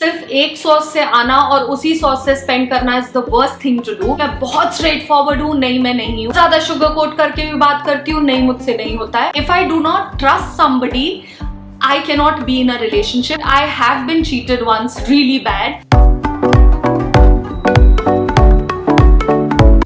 सिर्फ एक सॉस से आना और उसी सॉस से स्पेंड करना is the worst thing to do. मैं बहुत स्ट्रेट फॉरवर्ड हूँ, नहीं मैं नहीं हूँ। ज्यादा शुगर कोट करके भी बात करती हूँ, नहीं मुझसे नहीं होता है। If I do not trust somebody, I cannot be in a relationship. I have been cheated once really bad.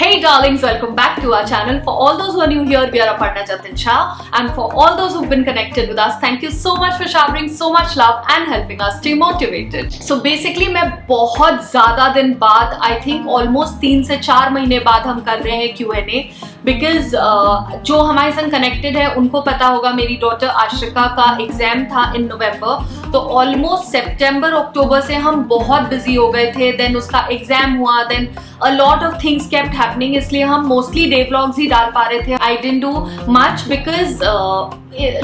Hey darlings, welcome back to our channel. For all those who are new here, we are Aparna Jatin Shah, and for all those who've been connected with us, thank you so much for showering so much love and helping us stay motivated. So basically मैं बहुत ज़्यादा दिन बाद, I think almost 3 से 4 महीने बाद हम कर रहे हैं Q&A, बिकॉज जो हमारे संग कनेक्टेड है उनको पता होगा मेरी डॉटर आश्रिका का एग्जाम था इन नवंबर, तो ऑलमोस्ट सितंबर अक्टूबर से हम बहुत बिजी हो गए थे। देन उसका एग्जाम हुआ, then a lot of things kept happening, इसलिए हम मोस्टली डे व्लॉग्स ही डाल पा रहे थे। I didn't do much because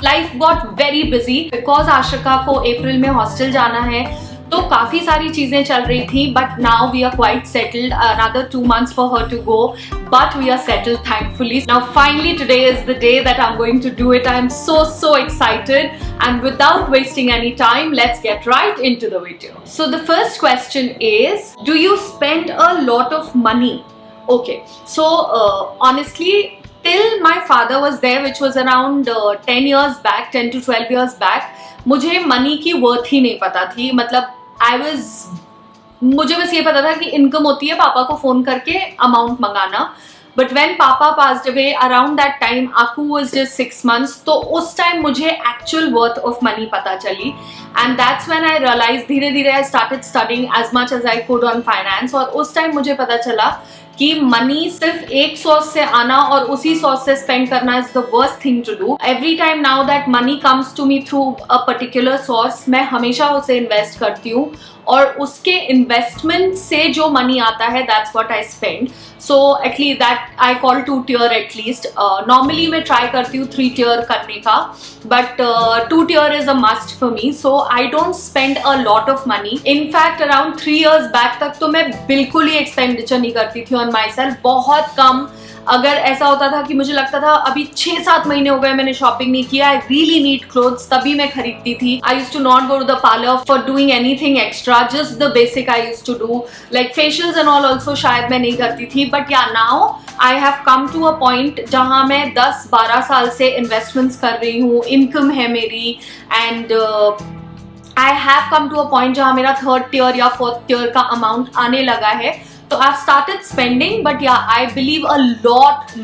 life got very busy, because Ashrika को अप्रैल में हॉस्टल जाना है, तो काफी सारी चीजें चल रही थी। But now we are quite settled, another 2 months for her to go, but we are settled thankfully. Now finally today is the day that I'm going to do it. I am so excited, and without wasting any time, let's get right into the video. So the first question is, do you spend a lot of money? Okay, so honestly, till my father was there, which was around 10 years back, 10 to 12 years back, मुझे money की worth ही नहीं पता थी। मतलब मुझे बस ये पता था कि इनकम होती है पापा को फोन करके अमाउंट मंगाना। But when papa passed away around that time, Aaku was just 6 months, तो उस टाइम मुझे एक्चुअल वर्थ ऑफ मनी पता चली। And that's when I realise, धीरे धीरे I started studying as much as I could on finance, और उस time मुझे पता चला कि मनी सिर्फ एक सॉस से आना और उसी सॉस से स्पेंड करना is the worst thing to do. Every time now that money comes to me through a particular source, मैं हमेशा उसे इन्वेस्ट करती हूँ, और उसके इन्वेस्टमेंट से जो मनी आता है that's what I spend. So at least that I call 2 tier at least. Normally मैं ट्राई करती हूँ 3 tier करने का, but 2 tier is a must for me. So I don't spend a lot of money. In fact around 3 years back तक तो मैं बिल्कुल ही expenditure नहीं करती थी ऑन माई सेल्फ, बहुत कम। अगर ऐसा होता था कि मुझे लगता था अभी 6-7 महीने हो गए मैंने शॉपिंग नहीं किया, आई रियली नीड क्लोथ्स, तभी मैं खरीदती थी। I used to not go to the parlour for doing anything extra, just the basic I used to do, like facials and all also शायद मैं नहीं करती थी। But yeah now I have come to a point जहां मैं 10-12 साल से investments कर रही हूँ, इनकम है मेरी, and I have come to a point जहां मेरा 3rd tier या 4th tier का अमाउंट आने लगा है। तो I've started spending, but yeah, I believe a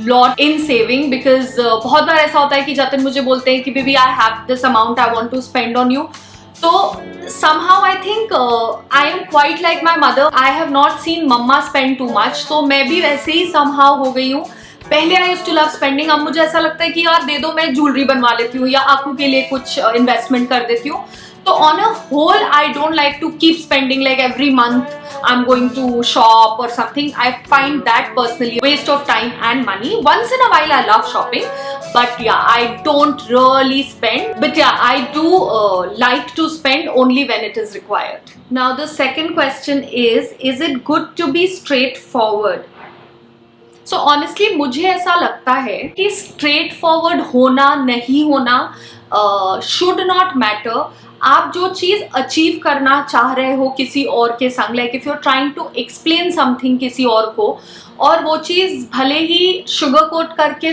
lot in saving, because बहुत बार ऐसा होता है कि जतिन मुझे बोलते हैं कि baby I have this amount I want to spend on you. तो somehow I think I am quite like my mother. I have not seen mama spend too much. तो मैं भी वैसे ही somehow हो गई हूँ। पहले I used to love spending, अब मुझे ऐसा लगता है कि यार दे दो, मैं ज्वेलरी बनवा लेती हूँ या आकू के लिए कुछ इन्वेस्टमेंट कर देती हूँ। तो on a whole, I don't like to keep spending like every month I'm going to shop or something. I find that personally a waste of time and money. Once in a while I love shopping, but yeah, I don't really spend. But yeah, I do like to spend only when it is required. Now the second question is it good to be straightforward? So honestly मुझे ऐसा लगता है कि straightforward होना नहीं होना should not matter. आप जो चीज अचीव करना चाह रहे हो किसी और के संग, like if you are trying to explain something किसी और को, और वो चीज भले ही शुगर कोट करके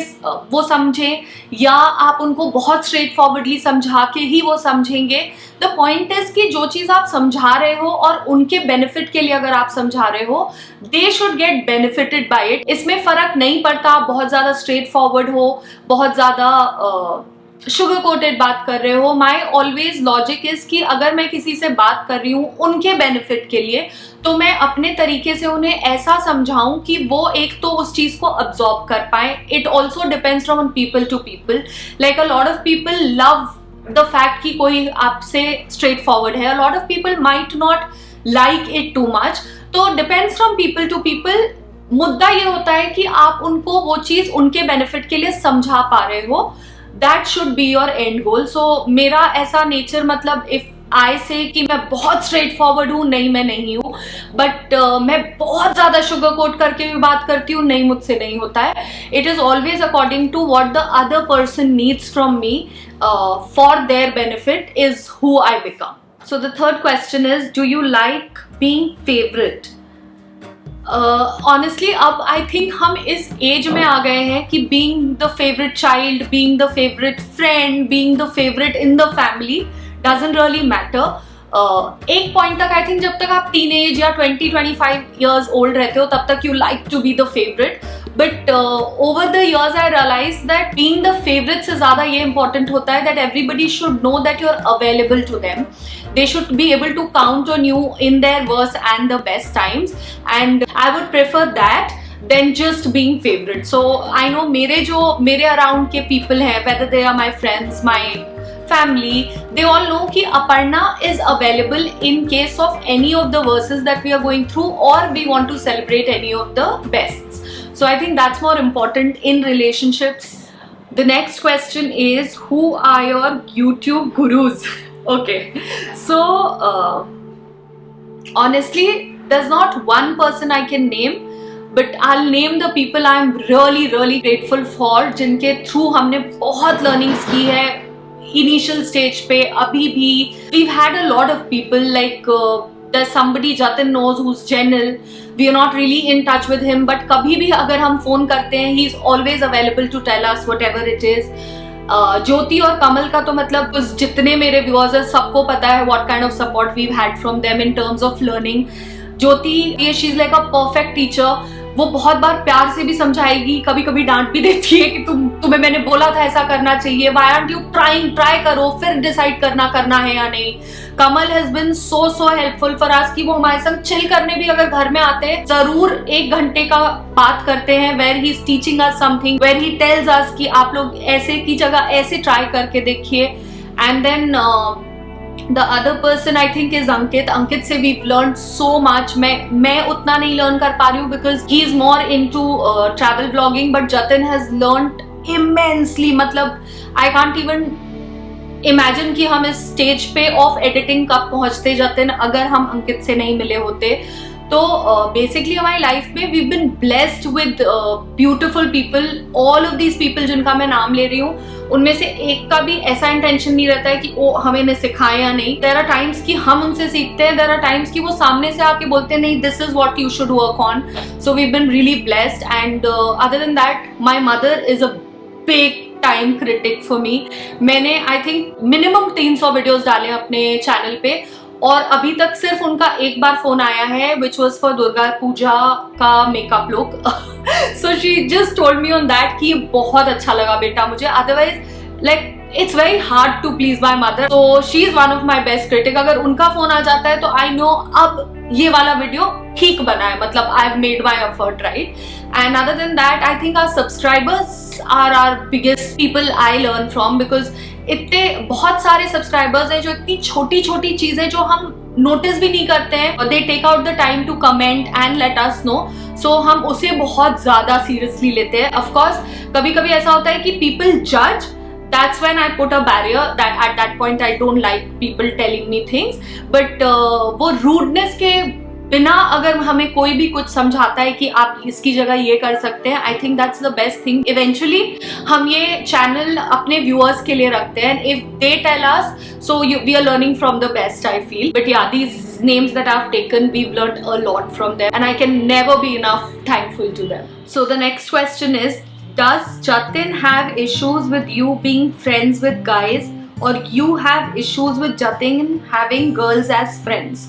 वो समझे या आप उनको बहुत स्ट्रेट फॉरवर्डली समझा के ही वो समझेंगे, द पॉइंट इज कि जो चीज आप समझा रहे हो और उनके बेनिफिट के लिए अगर आप समझा रहे हो, they should get benefited bye it. इसमें फर्क नहीं पड़ता आप बहुत ज्यादा स्ट्रेट फॉरवर्ड हो, बहुत ज्यादा शुगर कोटेड बात कर रहे हो। माई ऑलवेज लॉजिक इज कि अगर मैं किसी से बात कर रही हूँ उनके बेनिफिट के लिए, तो मैं अपने तरीके से उन्हें ऐसा समझाऊं कि वो एक तो उस चीज को अब्सॉर्ब कर पाए। It also depends from people to people, like a lot of people love the fact कि कोई आपसे स्ट्रेट फॉरवर्ड है, a lot of people might not like it too much. तो depends from people to people. मुद्दा ये होता है कि आप उनको वो चीज उनके बेनिफिट के लिए समझा पा रहे हो, that should be your end goal. So मेरा ऐसा नेचर, मतलब इफ आई से कि मैं बहुत स्ट्रेट फॉरवर्ड हूँ, नहीं मैं नहीं हूँ, बट मैं बहुत ज्यादा शुगर कोट करके भी बात करती हूँ, नहीं मुझसे नहीं होता है। It is always according to what the other person needs from me for their benefit is who I become. So the third question is, do you like being favorite? Honestly, अब I think हम इस as में आ गए हैं कि being the favorite child, being the favorite friend, being the favorite in the family doesn't really matter. एक point तक I think जब तक आप टीनेज या 20-25 years old रहते हो तब तक you like to be the favorite. But over the years I realized that being the favorite से ज़्यादा ये important होता है that everybody should know that you're available to them. They should be able to count on you in their worst and the best times, and I would prefer that than just being favorite. So I know मेरे around के people हैं, whether they are my friends, my family, they all know कि Aparna is available in case of any of the verses that we are going through or we want to celebrate any of the bests. So I think that's more important in relationships. The next question is, who are your YouTube gurus? Okay, so honestly, there's not one person I can name, but I'll name the people I'm really grateful for, जिनके through हमने बहुत learnings की है initial stage पे. अभी भी we've had a lot of people like there's somebody Jatin knows who's Jenil. We are not really in touch with him, but कभी भी अगर हम phone करते हैं, he's always available to tell us whatever it is. ज्योति और कमल का तो मतलब जितने मेरे व्यूअर्स हैं सबको पता है what kind of support we've had from them in terms of learning. Jyoti she is like a perfect teacher. वो बहुत बार प्यार से भी समझाएगी, कभी कभी डांट भी देती है कि तुम्हें मैंने बोला था ऐसा करना चाहिए, why aren't you trying, try करो फिर डिसाइड करना है या नहीं. Kamal has been so helpful for us कि वो हमारे संग चिल करने भी अगर घर में आते हैं जरूर 1 घंटे का बात करते हैं, where he is teaching us something, where he tells us कि आप लोग ऐसे की जगह ऐसे ट्राई करके देखिए. And then the other person I think is Ankit से we've learned so much. मैं उतना नहीं learn कर पा रही हूँ because he is more into travel vlogging, but Jatin has learned immensely. मतलब I can't even imagine कि हम इस stage पे of editing कब पहुँचते Jatin अगर हम अंकित से नहीं मिले होते. तो बेसिकली हमारी लाइफ में we been blessed with beautiful people. All of these people जिनका मैं नाम ले रही हूँ उनमें से एक का भी ऐसा इंटेंशन नहीं रहता है कि वो हमें ने सिखाए या नहीं. देयर आर टाइम्स कि हम उनसे सीखते हैं, देयर आर टाइम्स कि वो सामने से आके बोलते हैं नहीं this is what you should work on. So we been really blessed. And other than that my mother is a big time critic for me. मैंने आई थिंक मिनिमम 300 वीडियोज डाले अपने चैनल पे और अभी तक सिर्फ उनका एक बार फोन आया है which was for Durga Puja का makeup look. So she just told me on that कि बहुत अच्छा लगा बेटा मुझे. Otherwise like it's very hard to please my mother. तो she is one of my best critic. अगर उनका फोन आ जाता है तो आई नो अब ये वाला वीडियो ठीक बना है, मतलब I have made my effort right. And other than that I think our subscribers are our biggest people I learn from, because इतने बहुत सारे सब्सक्राइबर्स हैं जो इतनी छोटी छोटी चीजें जो हम नोटिस भी नहीं करते हैं, they take out the time to comment and let us know. So हम उसे बहुत ज्यादा सीरियसली लेते हैं. ऑफकोर्स कभी कभी ऐसा होता है कि पीपल जज. That's when I put a barrier. That at that point I don't like people telling me things. But वो rudeness के बिना अगर हमें कोई भी कुछ समझाता है कि आप इसकी जगह ये कर सकते हैं, I think that's the best thing. Eventually हम ये channel अपने viewers के लिए रखते हैं. If they tell us, so we are learning from the best, I feel. But yeah, these names that I've taken, we've learned a lot from them, and I can never be enough thankful to them. So the next question is, does Jatin have issues with you being friends with guys, or you have issues with Jatin having girls as friends?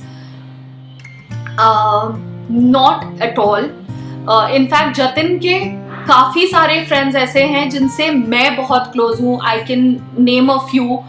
Not at all. In fact, Jatin के काफी सारे friends ऐसे हैं जिनसे मैं बहुत close हूँ. I can name a few.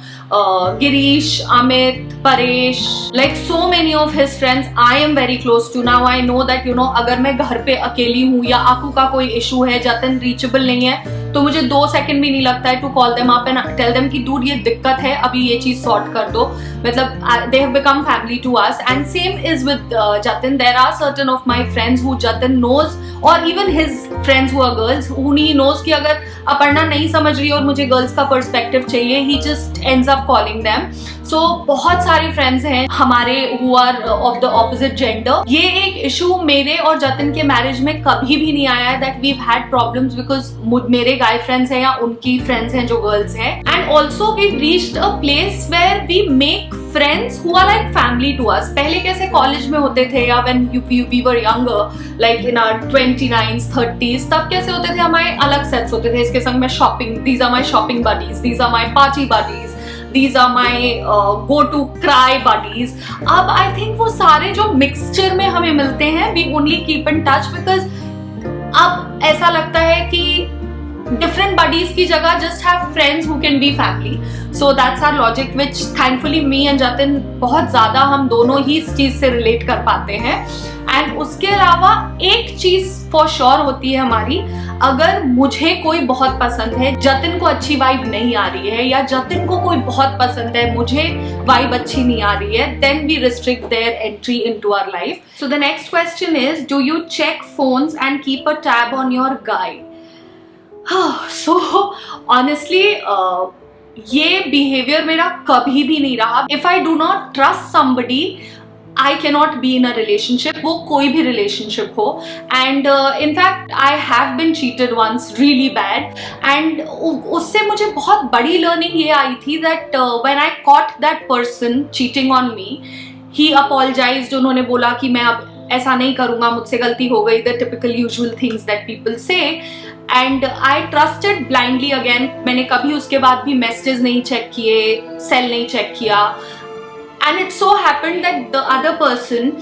Girish, Amit, Paresh, like so many of his friends I am very close to. Now I know that अगर मैं घर पे अकेली हूँ या आकू का कोई इशू है, जतिन रीचेबल नहीं है, तो मुझे 2 सेकंड भी नहीं लगता है to call them up and tell them कि डूड ये दिक्कत है, अभी ये चीज सॉर्ट कर दो. मतलब they have become family to us. And same is with Jatin. There are certain of my friends who Jatin knows, और even his friends who are girls, who he knows कि अगर अपर्णा नहीं समझ रही और मुझे गर्ल्स का पर्सपेक्टिव चाहिए, he just ends up love calling them. So बहुत सारे friends हैं हमारे who are of the opposite gender. ये एक issue मेरे और जतिन के marriage में कभी भी नहीं आया है that we've had problems because मेरे guy friends हैं या उनकी friends हैं जो girls हैं. And also we've reached a place where we make friends who are like family to us. पहले कैसे कॉलेज में होते थे या when we were younger, like in our 29s, 30s, तब कैसे होते थे, हमारे अलग सेट्स होते थे. इसके संग में shopping, these are my shopping buddies, these are my party buddies, these are my go to cry buddies. अब I think वो सारे जो मिक्सचर में हमें मिलते हैं, we only keep in touch because अब ऐसा लगता है कि different buddies की जगह just have friends who can be family. So that's our logic, which thankfully me and Jatin बहुत ज़्यादा हम दोनों ही इस चीज़ से relate कर पाते हैं. And उसके अलावा एक चीज़ for sure होती है हमारी, अगर मुझे कोई बहुत पसंद है, जतिन को अच्छी वाइब नहीं आ रही है, या जतिन को कोई बहुत पसंद है, मुझे वाइब अच्छी नहीं आ रही है, then we restrict their entry into our life. So the next question is, do you check phones and keep a tab on your guy? So honestly ये बिहेवियर मेरा कभी भी नहीं रहा. If I do not trust somebody, I cannot be in a relationship, वो कोई भी relationship हो. And in fact I have been cheated once really bad, and उससे मुझे बहुत बड़ी learning ये आई थी that when I caught that person cheating on me, he apologized. उन्होंने बोला कि मैं अब ऐसा नहीं करूँगा, मुझसे गलती हो गई, the typical usual things that people say. And I trusted blindly again. मैंने कभी उसके बाद भी messages नहीं check किए, cell नहीं check किया. And it so happened that the other person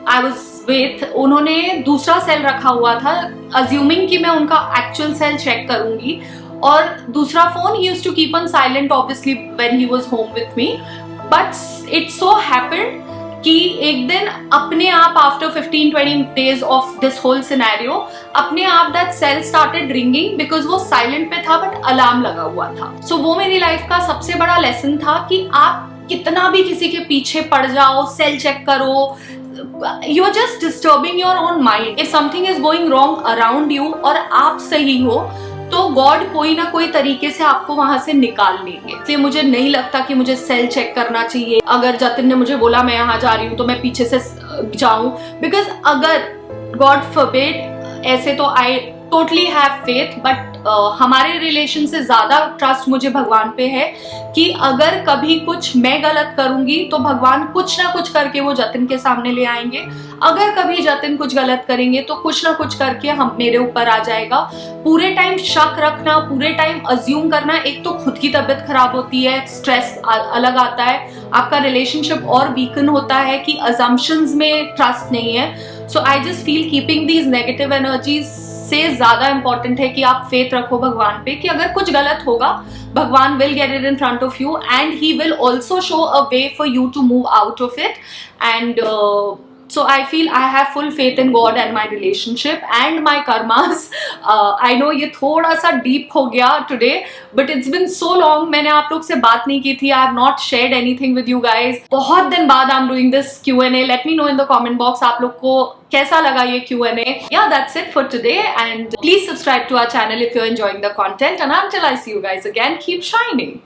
I was with, उन्होंने दूसरा cell रखा हुआ था, assuming कि मैं उनका actual cell check करूँगी. और दूसरा phone he used to keep on silent obviously when he was home with me. But it so happened कि एक दिन अपने आप after 15-20 days of this whole scenario, अपने आप that cell started ringing because वो silent पे था but alarm लगा हुआ था. So वो मेरी life का सबसे बड़ा lesson था कि आप कितना भी किसी के पीछे पड़ जाओ, cell check करो, you are just disturbing your own mind. If something is going wrong around you और आप सही हो, तो गॉड कोई ना कोई तरीके से आपको वहां से निकाल लेंगे. इसलिए मुझे नहीं लगता कि मुझे सेल चेक करना चाहिए. अगर जतिन ने मुझे बोला मैं यहाँ जा रही हूँ तो मैं पीछे से जाऊं, बिकॉज अगर गॉड फॉरबिड, ऐसे तो I totally have faith, but हमारे रिलेशन से ज्यादा ट्रस्ट मुझे भगवान पे है कि अगर कभी कुछ मैं गलत करूंगी तो भगवान कुछ ना कुछ करके वो जतिन के सामने ले आएंगे. अगर कभी जतिन कुछ गलत करेंगे तो कुछ ना कुछ करके हम मेरे ऊपर आ जाएगा. पूरे टाइम शक रखना, पूरे टाइम अज्यूम करना, एक तो खुद की तबीयत खराब होती है, स्ट्रेस अलग आता है, आपका रिलेशनशिप और वीकन होता है कि अजम्पशंस में ट्रस्ट नहीं है. So I just feel keeping these negative energies से ज्यादा इंपॉर्टेंट है कि आप फेथ रखो भगवान पे कि अगर कुछ गलत होगा, भगवान will get it in front of you and he will also show a way for you to move out of it. And so I feel I have full faith in God and my relationship and my karmas. I know ये थोड़ा सा deep हो गया today, but it's been so long. मैंने आप लोग से बात नहीं की थी. I have not shared anything with you guys. बहुत दिन बाद I'm doing this Q&A. Let me know in the comment box आप लोग को कैसा लगा ये Q&A. Yeah, that's it for today, and please subscribe to our channel if you're enjoying the content. And until I see you guys again, keep shining.